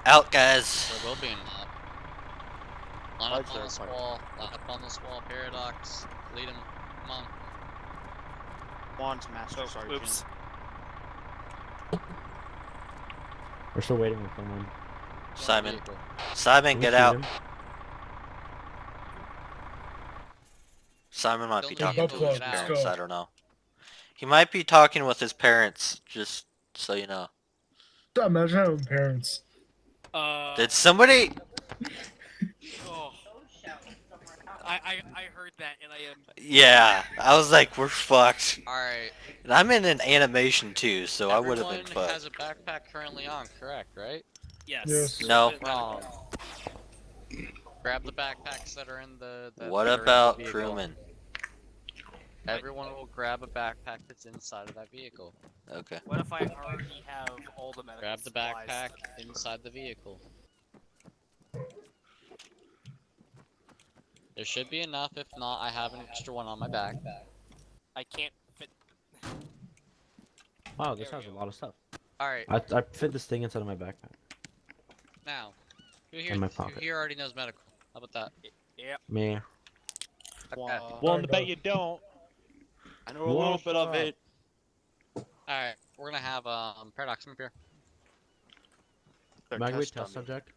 Out, guys. There will be an op. Line up on this wall. Line up on this wall. Paradox. Lead him. Come on. Juan's Master Sergeant. Oops. We're still waiting with someone. Simon. Vehicle. Simon, Can we get shoot out. him? Simon might be Building talking to vehicle, his get out. parents. I don't know. He might be talking with his parents, just so you know. Imagine having parents. Did somebody... Oh. I heard that and I am. Yeah, I was like, we're fucked. Alright. And I'm in an animation too, so I would have been Everyone fucked. has a backpack currently on, correct, right? Yes. Yes. No. Wrong. Grab the backpacks that are in the. What that are in the about vehicle. crewmen? Everyone will grab a backpack that's inside of that vehicle. Okay. What if I already have all the medical Grab the supplies? backpack inside the vehicle. There should be enough. If not, I have an extra one on my back. I can't fit. Wow, this has a lot of stuff. Alright, I fit this thing inside of my backpack. now. In my Who pocket. here already knows medical? How about that? Yep. Me. Okay. Willing to bet you don't. I know a little bit of it. Alright, we're gonna have Paradox, come up here. They're Magway test test dummy. subject.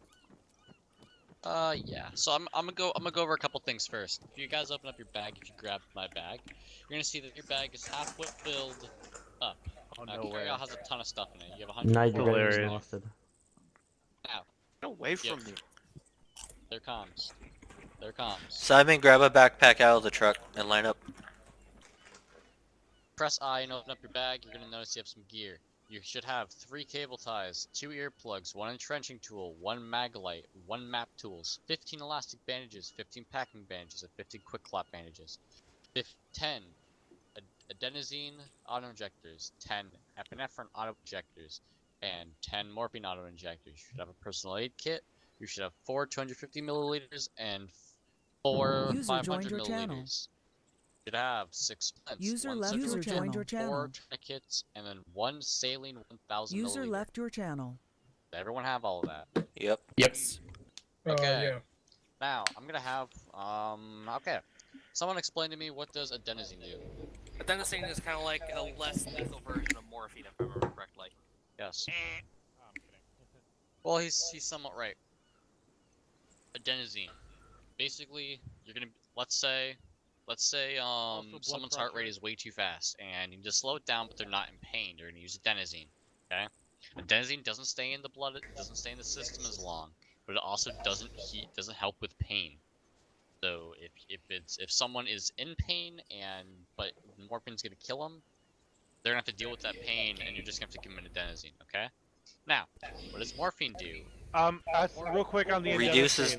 Yeah. So I'm gonna go over a couple things first. If you guys open up your bag, if you grab my bag, you're gonna see that your bag is halfway filled up. Oh, Now, no way. carry-out has a ton of stuff in it. You have 100. Now you're getting Hilarious. exhausted. Now, Get away from Yes. me. there comes. There comes. Simon, grab a backpack out of the truck and line up. Press I and open up your bag. You're gonna notice you have some gear. You should have 3 cable ties, 2 earplugs, 1 entrenching tool, 1 mag light, 1 map tools, 15 elastic bandages, 15 packing bandages, and 15 quick clot bandages. 10 adenosine auto injectors, 10 epinephrine auto injectors, and 10 morphine auto injectors. You should have a personal aid kit. You should have 4 250 milliliters and 4 User 500 joined your channel. milliliters. You should have 6 splints, User 1 left central your kit, joined your 4 channel. tourniquets, and then 1 saline 1000 User milliliter. left your channel. Does everyone have all of that? Yep. Yes. Okay. Yeah. Now, I'm gonna have, okay. Someone explain to me, what does adenosine do? Adenosine is kind of like a less lethal version of morphine, if I remember correctly. Yes. Well, he's somewhat right. Adenosine. Basically, you're gonna, let's say, someone's heart rate is way too fast, and you can just slow it down, but they're not in pain. You're gonna use adenosine, okay? Adenosine doesn't stay in the blood, it doesn't stay in the system as long, but it also doesn't help with pain. So if someone is in pain but morphine's gonna kill them, they're gonna have to deal with that pain, and you're just gonna have to give them an adenosine, okay? Now, what does morphine do? Real quick on the Reduces,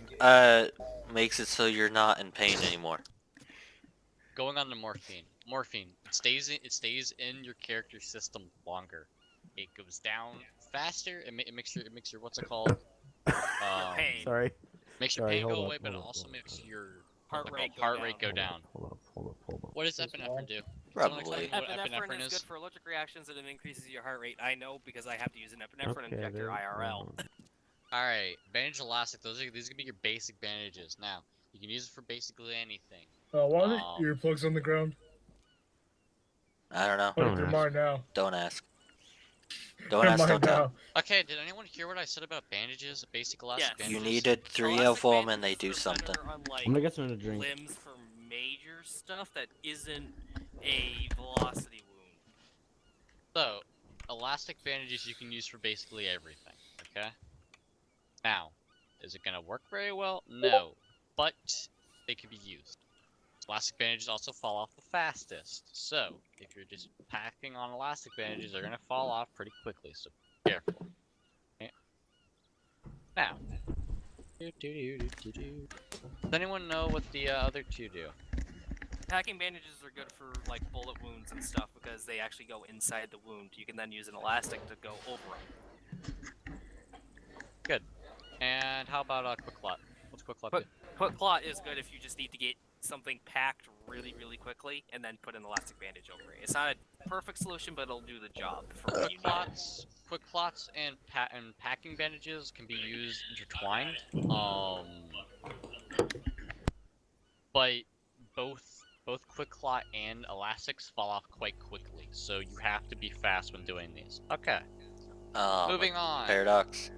makes it so you're not in pain anymore. Going on to morphine. Morphine, it stays in your character's system longer. It goes down faster. It makes your what's it called? Pain. Sorry. Makes your Sorry, pain hold go up, away, but it hold up, also hold up. makes your Heart what's it rate called? Heart go rate down. go down. Hold up. What does epinephrine do? Probably. Someone explain what Epinephrine epinephrine is is? good for allergic reactions and it increases your heart rate. I know because I have to use an epinephrine Okay, injector there- IRL. Alright, bandage elastic. These are gonna be your basic bandages. Now, you can use it for basically anything. Why are the earplugs on the ground? I don't know. What Don't if they're ask. mine now? Don't ask. Don't They're ask, mine don't tell. now. Okay, did anyone hear what I said about bandages? Basic elastic Yes. You bandages? needed 3 of Elastic them and they bandages do are something. better on, like, I'm gonna get something to drink. limbs for major stuff that isn't a velocity wound. So, elastic bandages you can use for basically everything, okay? Now, is it gonna work very well? No, but they can be used. Elastic bandages also fall off the fastest, so if you're just packing on elastic bandages, they're gonna fall off pretty quickly, so be careful. Okay. Now, does anyone know what the other two do? Packing bandages are good for like bullet wounds and stuff because they actually go inside the wound. You can then use an elastic to go over them. Good. And how about quick clot? What's quick clot do? Quick clot is good if you just need to get something packed really, really quickly, and then put an elastic bandage over it. It's not a perfect solution, but it'll do the job for what you need. Quick clots and packing bandages can be used intertwined. But both quick clot and elastics fall off quite quickly, so you have to be fast when doing these. Okay. Moving on. Paradox,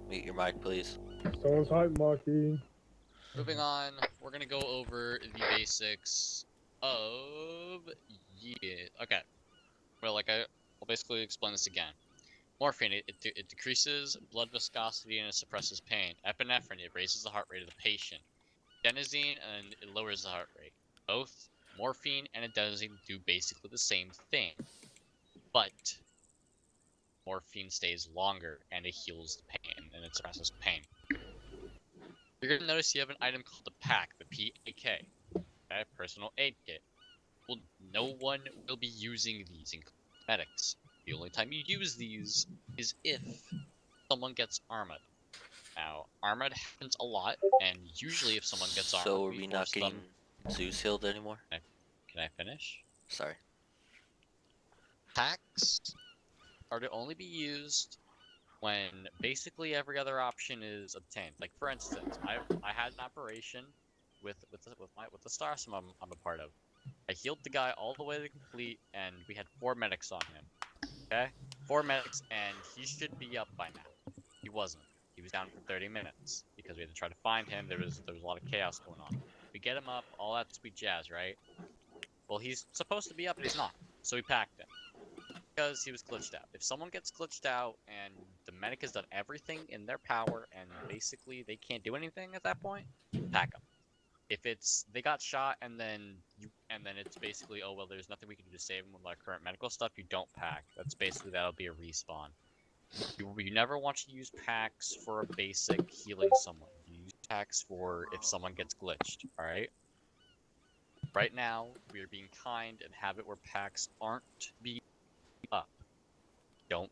mute your mic, please. Someone's hype marking. Moving on, we're gonna go over the basics of Okay. Well, I'll basically explain this again. Morphine, it decreases blood viscosity and it suppresses pain. Epinephrine, it raises the heart rate of the patient. Adenosine, and it lowers the heart rate. Both morphine and adenosine do basically the same thing, but morphine stays longer and it heals the pain and it suppresses pain. You're gonna notice you have an item called the PAK, the PAK, okay? Personal Aid Kit. Well, no one will be using these in cosmetics. The only time you use these is if someone gets armored. Now, armored happens a lot, and usually if someone gets armored, So are we we not force getting them... Zeus healed anymore? Can I finish? Sorry. Packs are to only be used when basically every other option is obtained. Like for instance, I had an operation with the star sim I'm a part of. I healed the guy all the way to complete, and we had 4 medics on him. Okay, 4 medics, and he should be up by now. He wasn't. He was down for 30 minutes because we had to try to find him. There was a lot of chaos going on. We get him up, all that sweet jazz, right? Well, he's supposed to be up, but he's not. So we packed him because he was glitched out. If someone gets glitched out and the medic has done everything in their power and basically they can't do anything at that point, pack them. If it's they got shot and then it's basically, oh well, there's nothing we can do to save them with our current medical stuff, you don't pack. That's basically that'll be a respawn. You never want to use packs for a basic healing someone. You use packs for if someone gets glitched. All right. Right now we are being kind and have it where packs aren't being up. Don't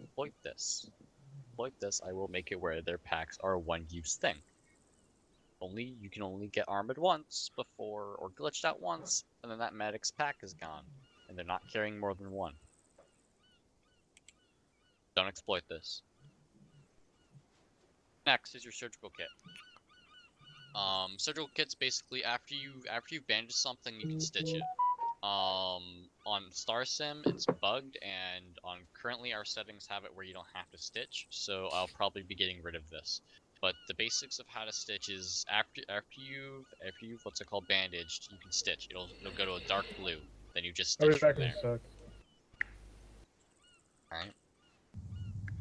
exploit this. Exploit this. I will make it where their packs are a one-use thing. You can only get armored once before, or glitched out once, and then that medic's pack is gone, and they're not carrying more than one. Don't exploit this. Next is your surgical kit. Surgical kit's basically after you've bandaged something, you can stitch it. On Star Sim, it's bugged, and on currently our settings have it where you don't have to stitch, so I'll probably be getting rid of this. But the basics of how to stitch is after you've what's it called, bandaged, you can stitch. It'll go to a dark blue. Then you just I'll be stitch from back in there. a sec.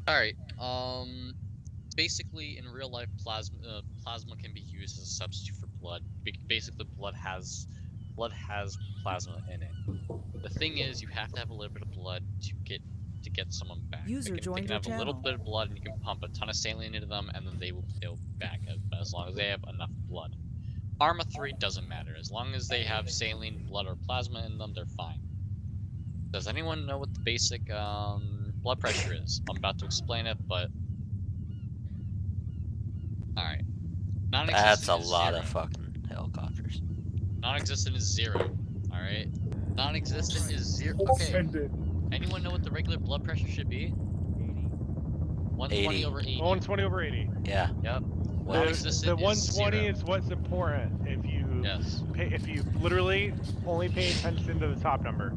Alright. Basically in real life plasma can be used as a substitute for blood. Basically blood has plasma in it. The thing is you have to have a little bit of blood to get someone back. User they joined can your have a little channel. bit of blood and you can pump a ton of saline into them and then they'll back as long as they have enough blood. Arma 3 doesn't matter. As long as they have saline, blood, or plasma in them, they're fine. Does anyone know what the basic blood pressure is? I'm about to explain it, but... Alright. That's a is lot 0. of fucking helicopters. Non-existent is 0. Alright? Non-existent is 0. Okay. Send it. Anyone know what the regular blood pressure should be? 120 80. over 80. 120 over 80. Yeah. Yep. The Non-existent 120 is 0. is what's important. If you literally only pay attention to the top number.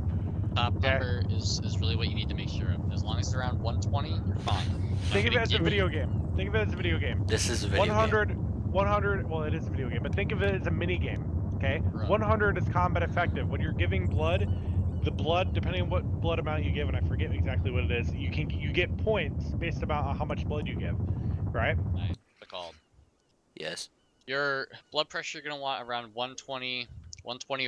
Top number is really what you need to make sure of. As long as it's around 120, you're fine. Think of it as a video game. Think of it as a video game. This is a video 100, game. 100. Well, it is a video game, but think of it as a mini game. Okay. Right. 100 is combat effective. When you're giving blood, the blood, depending on what blood amount you give, and I forget exactly what it is, you get points based about how much blood you give, right? Right. They're called. Yes. Your blood pressure, you're gonna want around 120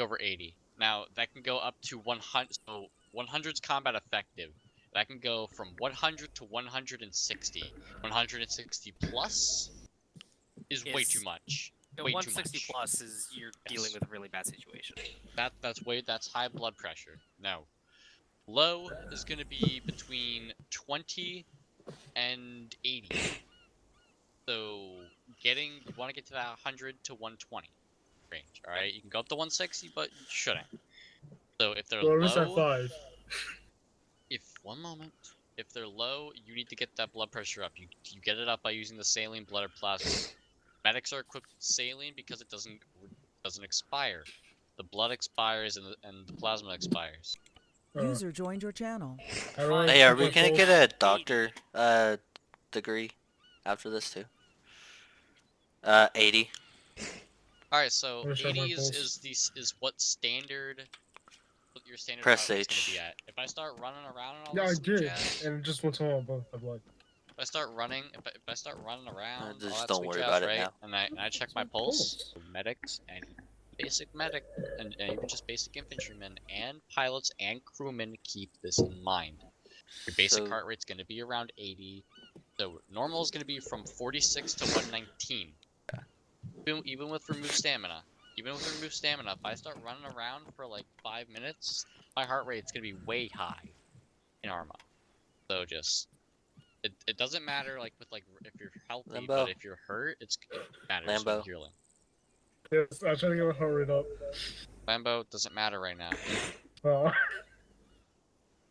over 80. Now that can go up to 100. So 100's combat effective. That can go from 100 to 160. 160 plus is way too much. The Way too 160 much. plus is you're dealing with a really bad situation. That's high blood pressure. No. Low is gonna be between 20 and 80. So you want to get to that 100 to 120. range. All right, you can go up to 160, but you shouldn't. So if they're Well, at least at low, 5. if they're low, you need to get that blood pressure up. You get it up by using the saline, blood, or plasma. Medics are equipped with saline because it doesn't expire. The blood expires and the plasma expires. User joined your channel. How do I Hey, are check we my gonna pulse? get a doctor degree after this too? 80. All right, so I'm gonna check my 80 pulse. is what your standard Press heart rate's gonna H. be at. If I start running around and all Yeah, I this did, jazz, and it just went to above my blood. if I start running around, all Just that don't sweet worry jazz, about it right? now. And I check my pulse. Medics and basic medic and even just basic infantrymen and pilots and crewmen keep this in mind. Your basic So- heart rate's gonna be around 80. So normal is gonna be from 46 to 119. Even with removed stamina. Even with removed stamina, if I start running around for like 5 minutes, my heart rate's gonna be way high in Arma. So just it doesn't matter like with like if you're healthy, Lambo. but if you're hurt, it matters Lambo. with healing. Yes, I'm trying to get my heart rate up. Lambo doesn't matter right now. Uh,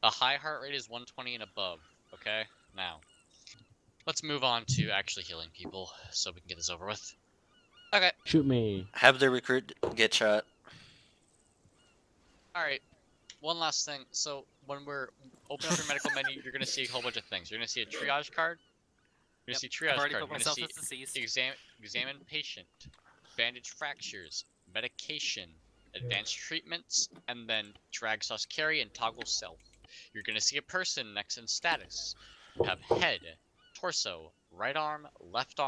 A high heart rate is 120 and above. Okay, now let's move on to actually healing people so we can get this over with. Okay. Shoot me. Have the recruit get shot. Alright, one last thing. So, when we're open up your medical menu, you're going to see a whole bunch of things. You're going to see a triage card. You're going to see I've triage already card. put You're going to myself see as deceased. examine patient, bandage fractures, medication, advanced treatments, and then drag sus carry and toggle self. You're going to see a person next in status. You have head, torso, right arm, left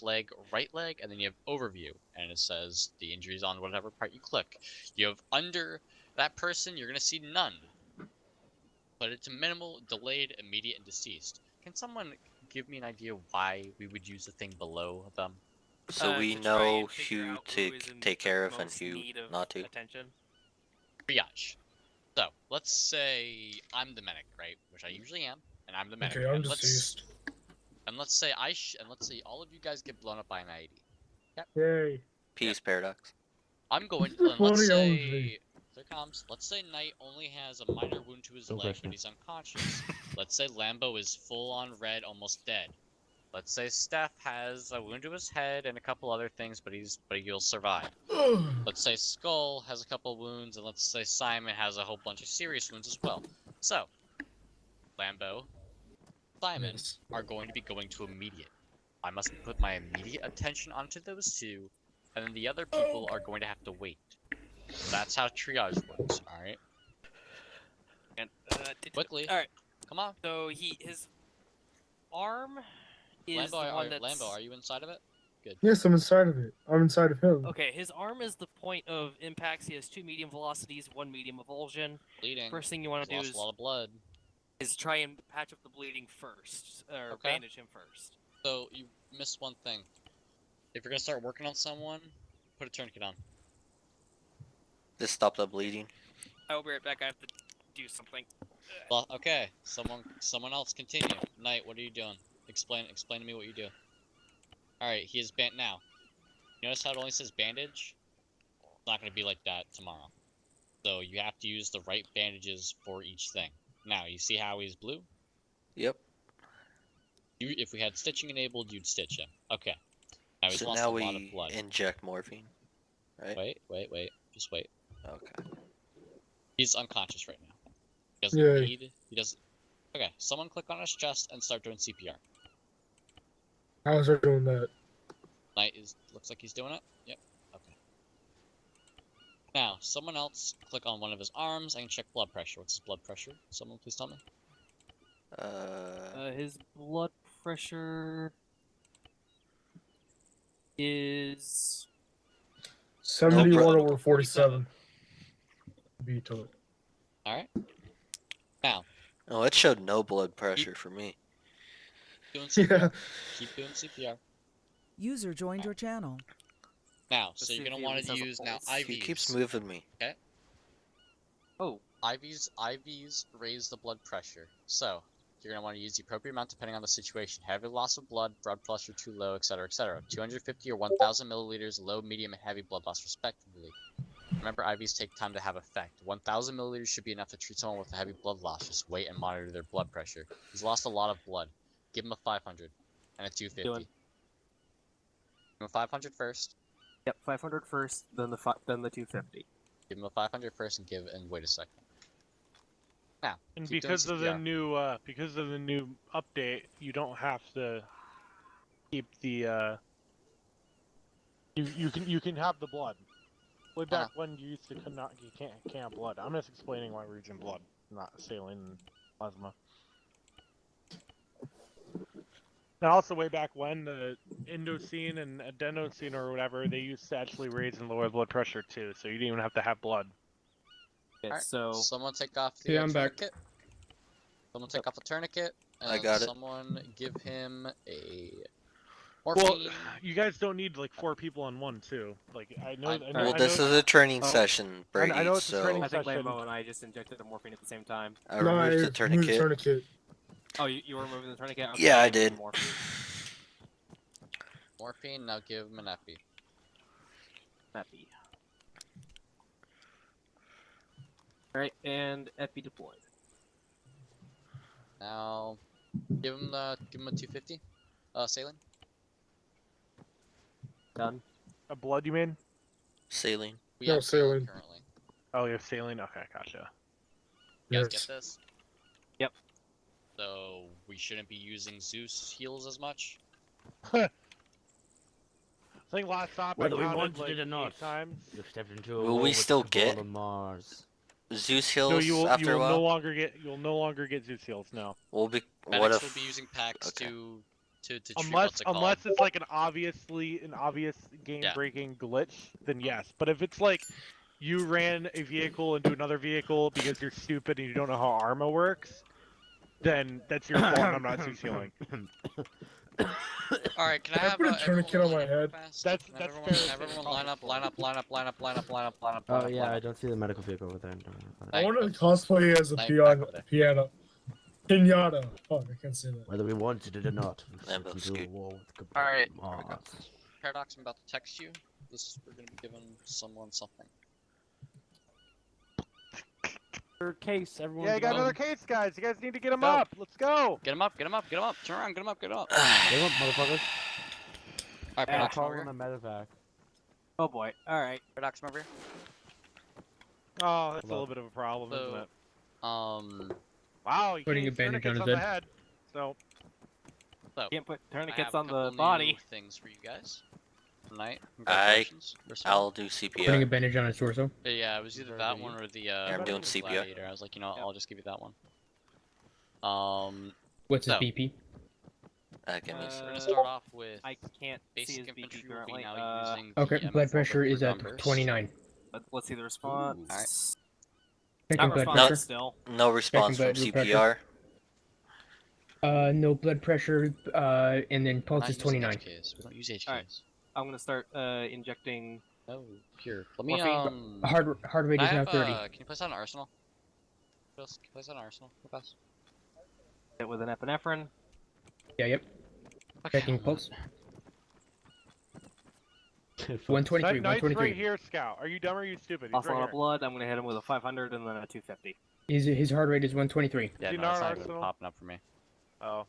leg, right leg, and then you have overview, and it says the injuries on whatever part you click. You have under that person, you're gonna see none, but it's minimal, delayed, immediate, and deceased. Can someone give me an idea why we would use the thing below them? So we To try know and figure who out to is in take the care of and most who need of not to. Attention. Triage. So let's say I'm the medic, right? Which I usually am, and I'm the medic. okay, I'm and deceased. let's say let's say all of you guys get blown up by an IED. Yay. Peace paradox. I'm going. The Let's funny say LG. there comes. Let's say Knight only has a minor wound to his Don't leg, question but it. he's unconscious. Let's say Lambo is full on red, almost dead. Let's say Steph has a wound to his head and a couple other things, but he'll survive. Let's say Skull has a couple wounds, and let's say Simon has a whole bunch of serious wounds as well. So, Lambo, Simon Yes. are going to be going to immediate. I must put my immediate attention onto those two, and then the other people are going to have to wait. That's how triage works, alright? And Quickly. All right. Come on. So his arm is Lambo, the one that's Lambo, are you inside of it? Yes, I'm inside of it. I'm inside of him. okay. His arm is the point of impacts. He has 2 medium velocities, 1 medium avulsion. Bleeding. First thing you want to do Lost a lot of blood. is try and patch up the bleeding first, or Okay. bandage him first. So, you missed one thing. If you're gonna start working on someone, put a tourniquet on. Just stop the bleeding. I will be right back. I have to do something. Well, okay. Someone else continue. Knight, what are you doing? Explain to me what you do. Alright, he is band now. You notice how it only says bandage? It's not gonna be like that tomorrow. So you have to use the right bandages for each thing. Now, you see how he's blue? Yep. If we had stitching enabled, you'd stitch him. Okay. Now he's So lost now a lot of we blood. inject morphine, right? Wait. Just wait. Okay. He's unconscious right now. He doesn't Yay. bleed. He doesn't. Okay, someone click on his chest and start doing CPR. How's I doing that? Knight looks like he's doing it. Yep. Okay. Now, someone else click on one of his arms and check blood pressure. What's his blood pressure? Someone please tell me. His blood pressure is 71 over 47. Beat to it. All right. Now, Oh, it showed no blood pressure for me. doing CPR. Yeah. Keep doing CPR. User joined your channel. Now, Let's so see you're if gonna he want at to least has a use now pulse. IVs. He keeps moving me. IVs raise the blood pressure. So, you're gonna want to use the appropriate amount depending on the situation. Heavy loss of blood pressure too low, etc., etc. 250 or 1,000 milliliters, low, medium, and heavy blood loss, respectively. Remember, IVs take time to have effect. 1,000 milliliters should be enough to treat someone with a heavy blood loss. Just wait and monitor their blood pressure. He's lost a lot of blood. Give him a 500 and a 250. Doing. Give him a 500 first. Yep, 500 first, then the 250. Give him a 500 first and wait a second. Now, And keep doing because of the CPR. new update, you don't have to keep the you can have the blood. Way back when you used to can't have blood. I'm just explaining why we're using blood, not saline and plasma. And also way back when the Indocene and Adenosine or whatever, they used to actually raise and lower blood pressure too, so you didn't even have to have blood. Okay, Alright, so someone take off the Yeah, I'm back. tourniquet. Someone take off the tourniquet. And I got it. someone give him a Well, morphine. you guys don't need like 4 people on one too. Like I know. Well, this is a training session, Brady. I know it's a so training I think session. Lambo and I just injected a morphine at the same time. I No, removed the moved tourniquet. tourniquet. Oh, you were removing the tourniquet? Okay, Yeah, I give him did. Morphine. Morphine, now give him an epi. Epi. Alright, and Epi deployed. Now, give him a 250. Saline. Done. A blood, you mean? Saline. We No, have saline saline. currently. Oh, you have saline. Okay, gotcha. You guys Yes. get this? Yep. So we shouldn't be using Zeus heals as much. I think last stop Whether I we counted wanted like it or not. 8 times. You stepped into a Will war we with still the get- ball of Mars. Zeus No, heals you will. after You a will while. no longer get. You'll no longer get Zeus heals. No. What Medics if? will be using packs okay. to treat Unless what's it called. unless it's like an obvious game-breaking glitch, then yes. But if it's like you ran a vehicle into another vehicle because you're stupid and you don't know how armor works, then that's your fault. And I'm not Zeus healing. Alright, can I Can I have put a everyone tourniquet on line my up head? fast? That's- Can that's everyone, fair. everyone line up. Oh yeah, I don't see the medical vehicle over there. I want to cosplay as a Like, piano. back over Piano. Pinata. Fuck, I can't say that. Whether we wanted it or not, we Lambo, stepped into a scoot. war with the Alright. Mars. Paradox, I'm about to text you. We're gonna be giving someone something. Case, everyone. Yeah, you got another case, guys. You guys need to get him Go. up. Let's go. Get him up, get him up, get him up. Turn around, get him up, get him up. Get up, motherfuckers. Alright, Yeah, Paradox, come call over on here. a medevac. Oh boy, alright. Paradox, come over here. Oh, that's a Hello. little bit of a problem, So- isn't it? Wow, you Putting can't a bandage on tourniquets his on the head. head. So Can't put I have tourniquets a on the couple new body. things for you guys tonight. I- Congratulations. First of all. I'll do Putting a CPR. bandage on his torso. Yeah, it was either that one or the I'm doing the CPR. Gladiator. I was like, you know, Yeah. I'll just give you that one. What's his So- BP? Give me a We're second. gonna start off with I can't see basic his BP infantry will be currently. now using Okay, the blood M4 pressure with is at numbers. 29. Let's see the response. Alright. Checking Not blood responsive pressure. still. No response from blood pressure. CPR. No blood pressure, and then We're pulse not is using 29. HKs. We don't use HKs. Alright. I'm gonna start injecting. Oh, here. Let me Morphine. Heart rate can is I now have, 30. can you place that on Arsenal? Can you place that on Arsenal? Real fast? It with an epinephrine. Yeah, yep. Okay. Checking pulse. Knight's 123, right 123. here, Scout. Are you dumb or are you stupid? He's Off a right lot of here. blood. I'm gonna hit him with a 500 and then a 250. His heart rate is 123. Yeah, Is he no, not it's on not even Arsenal? popping up for me. Oh.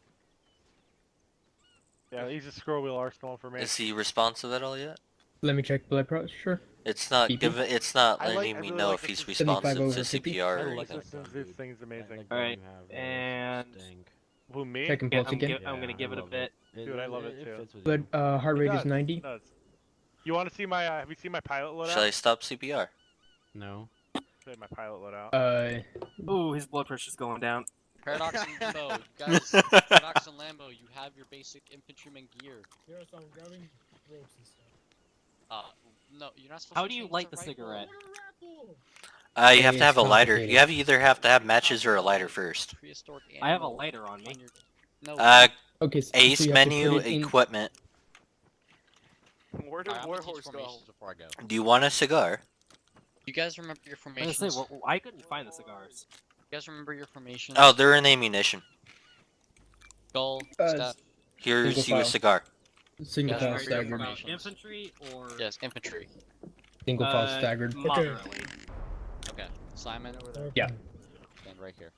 Yeah, he's a scroll wheel arsenal for me. Is he responsive at all yet? Let me check blood pressure. It's not BP? giving. It's not I like- letting I me really know like if this he's system. 75 responsive over to 50. CPR or I like anything. this gun. This thing's amazing. Alright, and- Who, me? Checking Yeah, pulse again. I'm gonna give it a bit. Dude, I love it too. fits with Blood you. heart It rate does, is 90. it does. You want to see my? Have you seen my pilot loadout? Shall I stop CPR? No. Show you my pilot loadout. Ooh, his blood pressure's going down. Paradox and Lambo, you guys. Paradox and Lambo, you have your basic infantryman gear. Yes, I'm grabbing ropes and stuff. No, you're not supposed How to do you change light the rifle. cigarette? You have to have a It's lighter. complicated. You have either have to have matches or a lighter first. Prehistoric I have a animal lighter on me. your- No. Okay, so Ace you have to menu put it in- equipment. Where did Alright, I'm gonna teach Warhorse go? formations before I go. Do you want a cigar? You guys remember your I was formations? gonna say, I couldn't find the cigars. You guys remember your formations? Oh, they're in ammunition. Skull, Uh, Steph. Here's Single you a file. cigar. Single Yes, file right, staggered. information. Infantry or Yes, infantry. Single file staggered. moderately. Okay, Simon, Yeah. stand right here.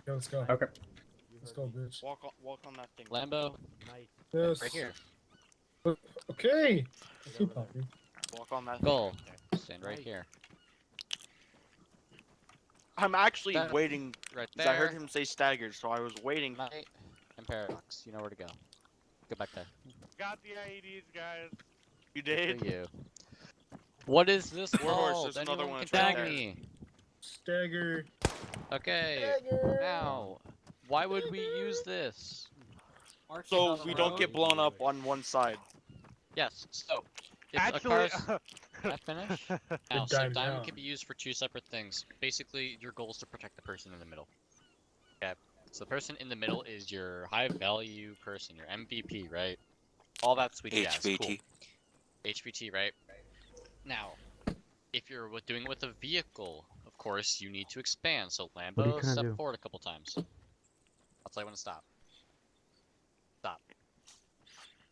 Yeah, let's go. Okay. Let's go, bitch. Walk on that thing. Lambo, Yes. right here. Okay. Keep talking. Walk on that Skull, thing. stand right here. I'm actually That- waiting. Right 'Cause there. I heard him say staggered, so I was waiting. Knight and Paradox. You know where to go. Go back there. Got the IEDs, guys. You To did? you. What is this Warhorse, called? there's another Anyone one, can it's right tag there. me. Stagger. Okay. Stagger. Now, why would we use this? So we don't get blown up on one side. Yes. So, if Actually, a car's... Can I finish? Now, so diamond diamond down. can be used for two separate things. Basically, your goal is to protect the person in the middle. Okay. So the person in the middle is your high value person, your MVP, right? All that sweet jazz. HVT. Cool. HVT, right? Now, if you're doing it with a vehicle, of course, you need to expand. So are you Lambo, gonna step do? forward a couple times. I'll tell you when to stop. Stop.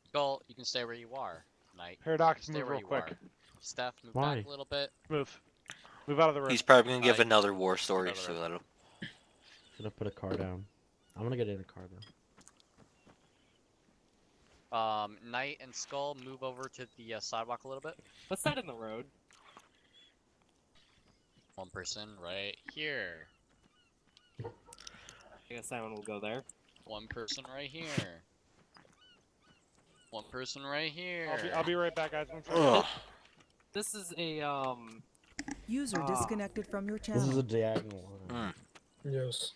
Skull, you can stay where you are. Knight, Paradox, stay move where real you quick. are. Steph, move Why? back a little bit. Move. Move out of the room. He's probably gonna give Alright. another war story, Another so round. let him. Should have put a car down. I'm gonna get in a car though. Knight and Skull, move over to the sidewalk a little bit. Let's set in the road. One person right here. I guess Simon will go there. One person right here. One person right here. I'll be right back, guys. One second. Ugh. This is a User Ah. disconnected from your This is channel. a diagonal line. Yes.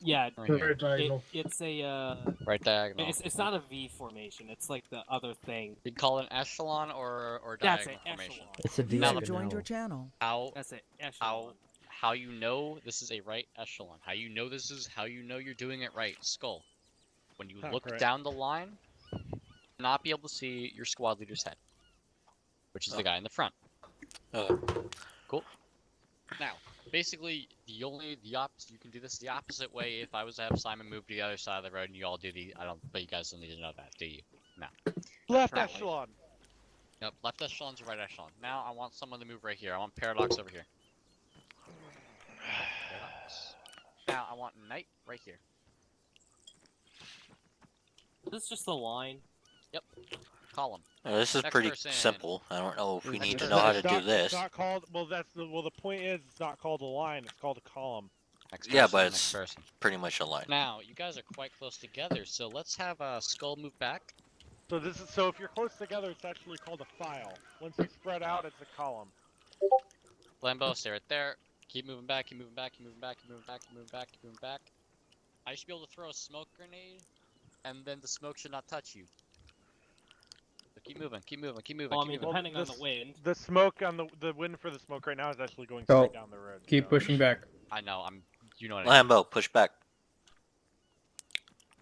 yeah. Right here. Right diagonal. It's a Right diagonal. it's not a V formation. It's like the other thing. You'd call it an echelon or That's diagonal it. formation. Echelon. It's a User diagonal. joined your channel. How That's it. Echelon. how you know this is a right echelon? How you know this is how you know you're doing it right? Skull. When you Oh, look great. down the line, not be able to see your squad leader's head, which is the guy in the front. Cool. Now, basically, the opposite you can do this the opposite way. If I was to have Simon move to the other side of the road and you all do but you guys don't need to know that, do you? No. Left Right. echelon. Yep, left echelon to right echelon. Now I want someone to move right here. I want Paradox over here. Paradox. Now I want Knight right here. This is just the line. Column. This is Next pretty person. simple. I don't know if we Next need to person. know how to It's do not- this. It's not called. Well, the point is, it's not called a line. It's called a column. Next Yeah, person, but next it's- person. Pretty much a line. Now you guys are quite close together, so let's have Skull move back. So if you're close together, it's actually called a file. Once you spread out, it's a column. Lambo, stay right there. Keep moving back. Keep moving back. Keep moving back. Keep moving back. Keep moving back. Keep moving back. I should be able to throw a smoke grenade, and then the smoke should not touch you. So keep moving. Keep moving. Keep moving. Well, I keep mean, moving. depending on this- the wind. The smoke on the wind for the smoke right now is actually going So, straight down the road. Keep so. pushing back. I know. You know what I mean. Lambo, push back.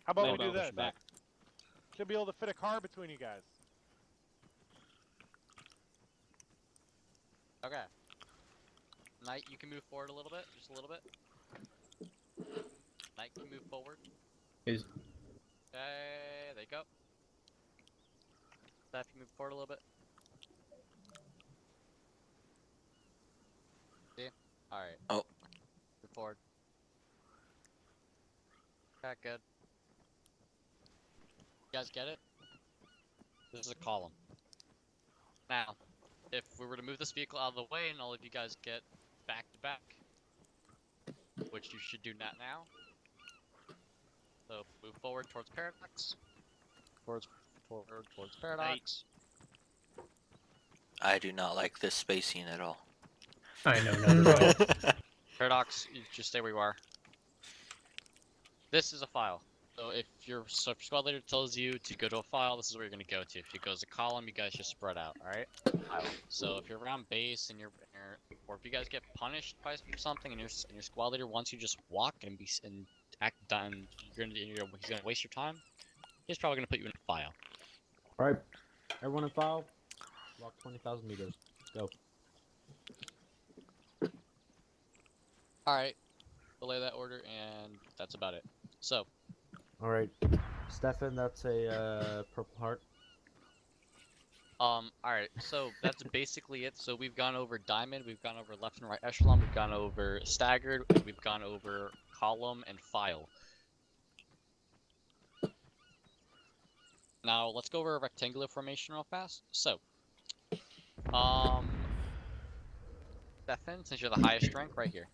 How about we Lambo, do push this? back. Should be able to fit a car between you guys. Okay. Knight, you can move forward a little bit, just a little bit. Knight can move forward. Is Okay, there you go. Staff, you move forward a little bit. See? Alright. Oh. Move forward. Okay, good. You guys get it? This is a column. Now, if we were to move this vehicle out of the way and all of you guys get back to back, which you should do that now. So move forward towards Paradox. Towards Paradox. I do not like this spacing at all. I know, not at all. Paradox, you just stay where you are. This is a file. So if your squad leader tells you to go to a file, this is where you're going to go to. If it goes to column, you guys just spread out, alright? So if you're around base and or if you guys get punished by something and your squad leader wants you to just walk and act done, he's gonna waste your time. He's probably gonna put you in a file. Alright, everyone in file. Walk 20,000 meters. Go. All right, relay that order, and that's about it. So, Alright. Stefan, that's a purple heart. Alright, so that's basically it. So we've gone over diamond, we've gone over left and right echelon, we've gone over staggered, and we've gone over column and file. Now let's go over a rectangular formation real fast. So, Stefan, since you're the highest rank, right here.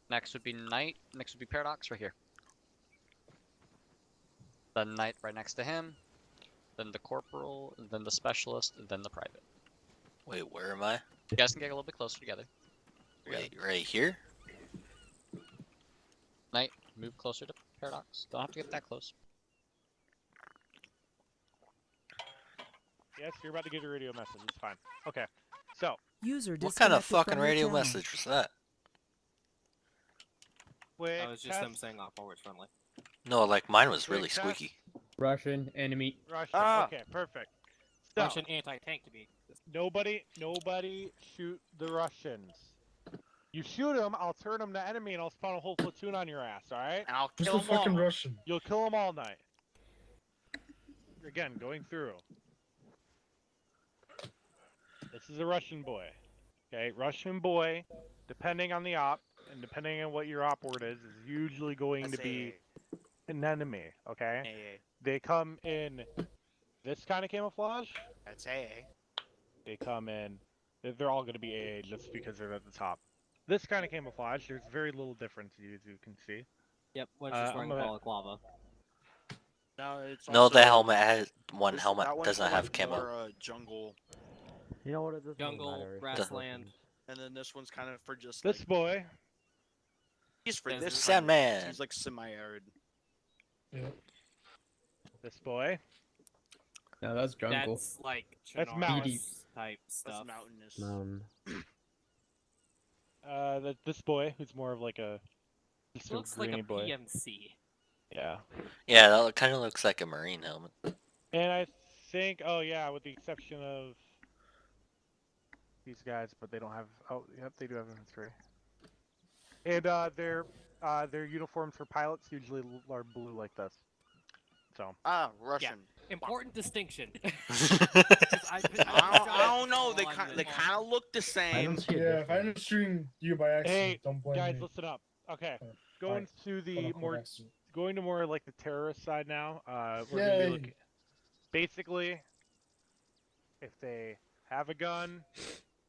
Next would be knight. Next would be paradox, right here. Then knight right next to him. Then the corporal, and then the specialist, and then the private. Wait, where am I? You guys can get a little bit closer together. Right here? Knight, move closer to paradox. Don't have to get that close. Yes, you're about to get a radio message. It's fine. Okay. So, User What kind of disconnected fucking from your radio channel. message was that? quick That was just them test. saying forward friendly. No, like mine was really Quick test. squeaky. Russian enemy. Russian. Ah. Okay, perfect. So, Russian anti-tank to be. nobody shoot the Russians. You shoot them, I'll turn them to enemy, and I'll spawn a whole platoon on your ass. All right? And I'll Who's kill the them all. fucking Russian? You'll kill them all night. Again, going through. This is a Russian boy. Okay, Russian boy, depending on the op, and depending on what your op word is usually going to be an enemy, okay? AA. They come in this kind of camouflage. That's AA. They come in, they're all going to be AA just because they're at the top. This kind of camouflage, there's very little difference as you can see. Yep, one's Uh, just I'm wearing gonna- balaclava. No, it's No, also, the helmet has one that helmet one's does not for, have like, camo. more, jungle, You know what? It doesn't really Jungle, matter. It's grassland. and then this one's kind of for just This like, boy, he's for Desert. this Sandman. He's like semi-arid. this boy, No, that's jungle. That's like That's Chernarus mountain. type That's stuff. mountainous. this boy who's more of like a just Looks a like a greeny boy. PMC. Yeah. Yeah, that kind of looks like a marine helmet. And I think, oh yeah, with the exception of these guys, but they don't have. Oh, yep, they do have infantry. And their uniforms for pilots usually are blue like this. So Ah, Russian. Important distinction. I don't know. They kind of look the I same. don't see a Yeah, if I difference. didn't stream you by accident, Hey, don't blame guys, me. listen up. Okay, Alright, going alright. to the Quote-unquote more accident. going to more like the terrorist side now. We're gonna Yay. be looking. Basically, if they have a gun,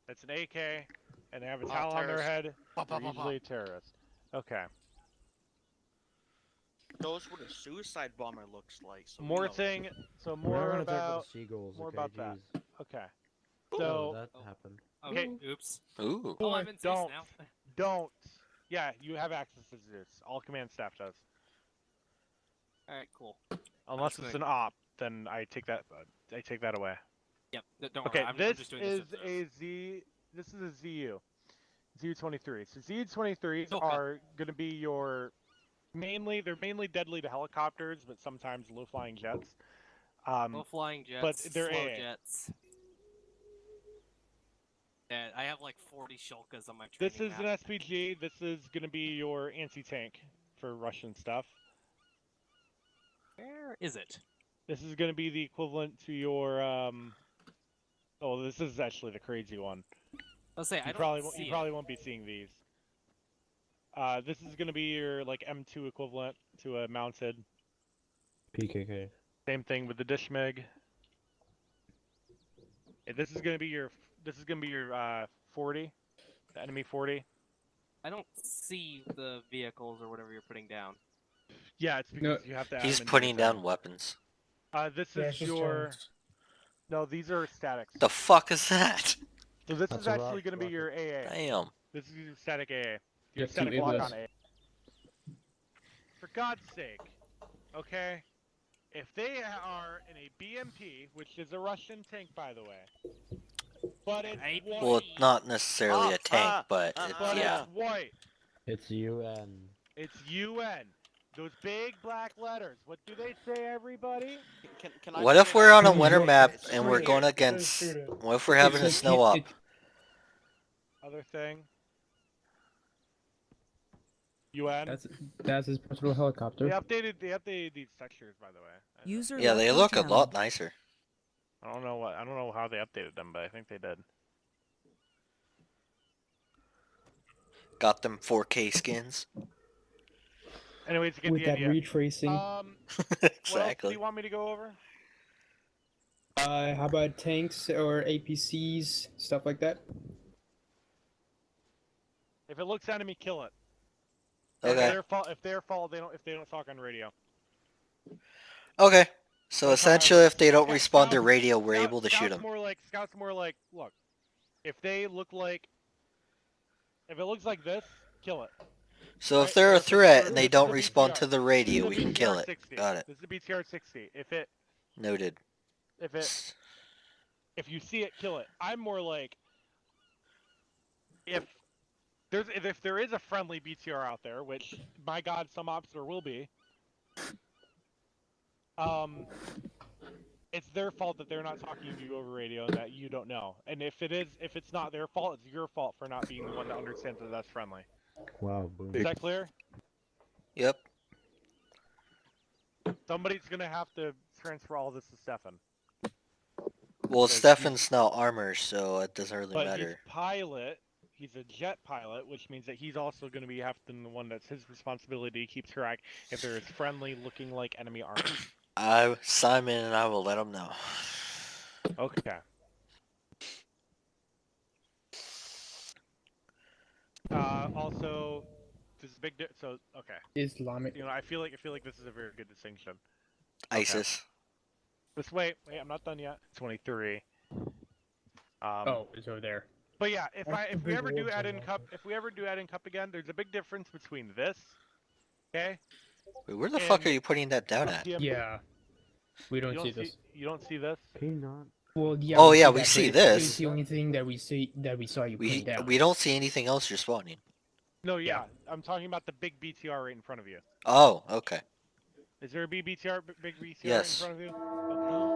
that's an AK, and they have a Oh, towel on their terrorist. head, Ba, ba, they're ba, ba. usually a terrorist. Okay. Knows what a suicide bomber looks like. So we More know. thing. So We're not more gonna talk about. about the seagulls. more okay, about that. jeez. Okay. Oh, So that happened. Okay. Oops. Ooh. Oh, I'm in Zeus don't. now. don't. Yeah, you have access to this. All command staff does. Alright, cool. Unless just it's gonna- an op, then I take that. I take that away. Yep. Don't Okay, worry. I'm this just doing is this. a Z. This is a ZU. ZU-23. So ZU-23s Okay. are going to be your they're mainly deadly to helicopters, but sometimes low-flying jets. Low flying jets, but they're slow AA. jets. And I have like 40 shulkas on my training This is map. an SPG. This is going to be your anti-tank for Russian stuff. Where is it? This is going to be the equivalent to your Oh, this is actually the crazy one. Let's say I You don't probably see you it. probably won't be seeing these. This is going to be your like M2 equivalent to a mounted. PKK. Same thing with the Dishmig. This is gonna be your 40, the enemy 40. I don't see the vehicles or whatever you're putting down. Yeah, it's No, because you have to. add He's them into putting your down weapons. thing. This Yeah, is it's just your. turrets. No, these are statics. The fuck is that? So this That's is a actually gonna be rocket. your AA. Damn. This is your static AA. Your You have two static lock Iglas. on AA. For God's sake, okay. If they are in a BMP, which is a Russian tank, by the way, but it's I- white, Well, it's not necessarily a tank, but ah, it's, but yeah. it's white. It's UN. It's UN. Those big black letters. What do they say, everybody? Can I What say if we're on a Shoot winter it. map Shoot and we're it. going Shoot against? it. What if we're having a It's- snow up? Other thing. UN. That's his personal helicopter. They updated these textures, by the way. User Yeah, left they your look a channel. lot nicer. I don't know how they updated them, but I think they did. Got them 4K skins. Anyways, you get With the that idea. retracing. What else do Exactly. you want me to go over? How about tanks or APCs, stuff like that? If it looks enemy, kill it. Okay. If they're fault, if they don't talk on radio. Okay. So That's how I essentially, would- if they don't Okay, respond to scouts- radio, we're able to shoot Scouts them. Scouts more like, look, if they look like, if it looks like this, kill it. So if Right, they're a or if it- threat or and this they is don't a respond BTR. to the This radio, is a we can BTR kill it. 60. Got it. This is a BTR 60. Noted. If you see it, kill it. I'm more like, if there is a friendly BTR out there, which by God some ops there will be, it's their fault that they're not talking to you over radio and that you don't know. And if it's not their fault, it's your fault for not being the one that understands that that's friendly. Wow, boom. Is that clear? Yep. Somebody's gonna have to transfer all this to Stefan. Well, Because Stefan's not armor, so it doesn't really But he's matter. pilot. He's a jet pilot, which means that he's also going to be having the one that's his responsibility to keep track if there is friendly looking like enemy armor. Simon and I will let him know. Okay. Also, this is a big. So okay. Islamic. You know, I feel like this is a very good distinction. ISIS. This wait, I'm not done yet. 23. Oh, it's over there. But yeah, if we ever do Rewards add are in not cup, if we ever do add in cup again, there's a big difference between this. Okay. Wait, where the fuck And- are you putting that down at? Yeah. We don't see this. You don't see this. Can you not? Well, yeah. Oh, yeah, that, we but see it's this. the only thing that we saw you We put down. we don't see anything else you're spawning. No, yeah, I'm talking about the big BTR right in front of you. Oh, okay. Is there a big BTR Yes. right in front of you?